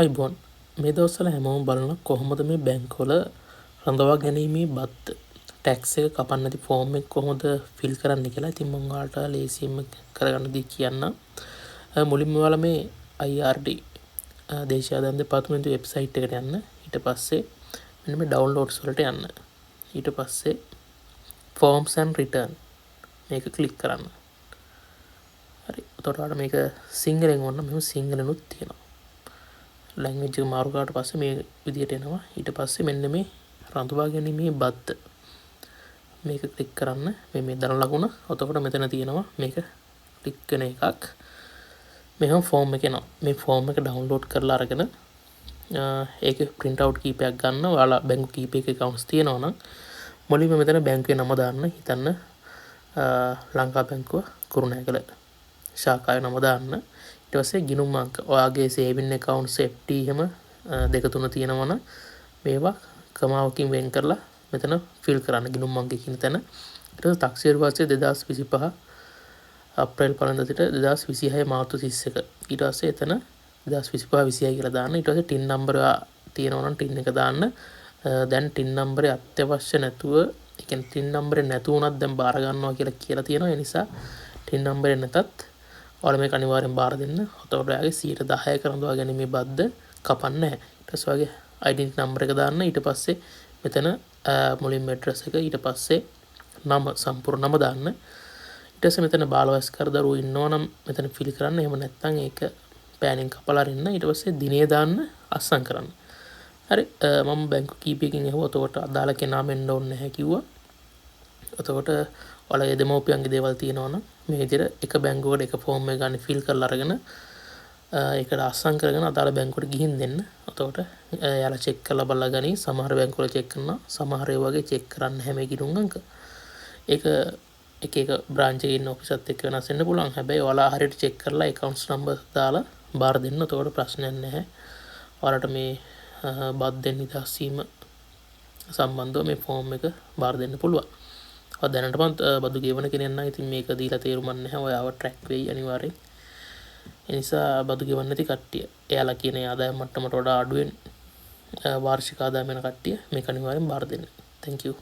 අයිබෝන් මේ දවස්වල හැමෝම බලන කොහොමද මේ බැංකුවල රඳවා ගැනීමේ බත් ටැක්ස් එක කපන්න නැති ෆෝම් එක කොහොමද ෆිල් කරන්න කියලා. ඉතින් මම ඔයාලට ලේසියෙන්ම කරගන්න දී කියන්නම්. මුලින්ම ඔයාලා මේ IRD දේශීය ආදායම් දෙපාර්තමේන්තුවේ වෙබ්සයිට් එකට යන්න. ඊට පස්සේ මෙන්න මේ ඩවුන්ලෝඩ්ස් වලට යන්න. ඊට පස්සේ forms and return මේක ක්ලික් කරන්න. හරි. එතකොට ඔයාලට මේක සිංහලෙන් වුණා මෙහෙම සිංහලනුත් තියෙනවා. ලැන්ග්වේජ් එක මාරු කරාට පස්සේ මේ විදියට එනවා. ඊට පස්සේ මෙන්න මේ රඳවා ගැනීමේ බද්ද මේක ක්ලික් කරන්න. මේ දන ලකුණ. එතකොට මෙතන තියෙනවා මේක ක්ලික් කරන එකක්. මෙහෙම ෆෝම් එක එනවා. මේ ෆෝම් එක ඩවුන්ලෝඩ් කරලා අරගෙන ඒකේ print out කීපයක් ගන්න. ඔයාලා බැංකු කීපයක accounts තියෙනවා නම් මුලින්ම මෙතන බැංකුවේ නම දාන්න. හිතන්න ලංකා බැංකුව කුරුණෑගල ශාඛාවේ නම දාන්න. ඊට පස්සේ ගිණුම් අංක ඔයාගේ සේවින් accounts FD එහෙම දෙක තුන තියෙනවා නම් මේවා කමාවකින් වෙන් කරලා මෙතන ෆිල් කරන්න ගිණුම් අංක කියන තැන. ඊට පස්සේ taxation වර්ෂය 2025 අප්‍රේල් පළවෙනිදා සිට 2026 මාර්තු 31. ඊට පස්සේ එතන 2025 26 කියලා දාන්න. ඊට පස්සේ ටින් නම්බර තියෙනවා නම් ටින් එක දාන්න. දැන් ටින් නම්බරේ අත්‍යවශ්‍ය නැතුව ඒ කියන්නේ ටින් නම්බරේ නැතු වුණත් දැන් බාර ගන්නවා කියලා තියෙනවා. ඒ නිසා ටින් නම්බරේ නැතත් ඔයාලා මේක අනිවාර්යෙන් බාර දෙන්න. එතකොට ඔයාගේ 10% කරඳවා ගැනීමේ බද්ද කපන්නේ නැහැ. ඊට පස්සේ ඔයාගේ ඩෙන්ටිටි නම්බර එක දාන්න. ඊට පස්සේ මෙතන මුලින්ම ඇඩ්‍රස් එක ඊට පස්සේ නම සම්පූර්ණ නම දාන්න. ඊට පස්සේ මෙතන බාල වයස්කර දරුවෝ ඉන්නවා නම් මෙතන ෆිල් කරන්න. එහෙම නැත්නම් ඒක පෑනින් කපලා අරින්න. ඊට පස්සේ දිනේ දාන්න අස්සම් කරන්න. හරි මම බැංකු කීපයකින් ඇහුවා. එතකොට අදාළ කෙනා මෙන්න ඕනේ නැහැ කිව්වා. එතකොට ඔයාලගේ දෙමව්පියන්ගේ දේවල් තියෙනවා නම් මේ විදිහට එක බැංකුවකට එක ෆෝම් එක ගන්න ෆිල් කරලා අරගෙන ඒකට අස්සම් කරගෙන අදාළ බැංකුවට ගිහින් දෙන්න. එතකොට එයාලා චෙක් කරලා බලලා ගනි. සමහර බැංකුවල චෙක් කරනවා. සමහර ඒවා වගේ චෙක් කරන්න හැම ගිණුම් අංක. ඒක එක බ්‍රාන්ච් එකේ ඉන්න ඔෆිසත් එක්ක වෙනස් වෙන්න පුළුවන්. හැබැයි ඔයාලා හරියට චෙක් කරලා accounts number දාලා බාර දෙන්න. එතකොට ප්‍රශ්නයක් නැහැ. ඔයාලට මේ බද්දෙන් නිදහස් වීම සම්බන්ධව මේ ෆෝම් එක බාර දෙන්න පුළුවන්. දැනටම බදු ගෙවන කෙනෙක් නම් ඉතින් මේක දීලා තේරුමක් නැහැ. ඔයාව ට්‍රැක් වෙයි අනිවාර්යෙන්. ඒ නිසා බදු ගෙවන්න නැති කට්ටිය එයාලා කියන ආදායම් මට්ටමට වඩා අඩුවෙන් වාර්ෂික ආදායම වෙන කට්ටිය මේක අනිවාර්යෙන් බාර දෙන්න. Thank you.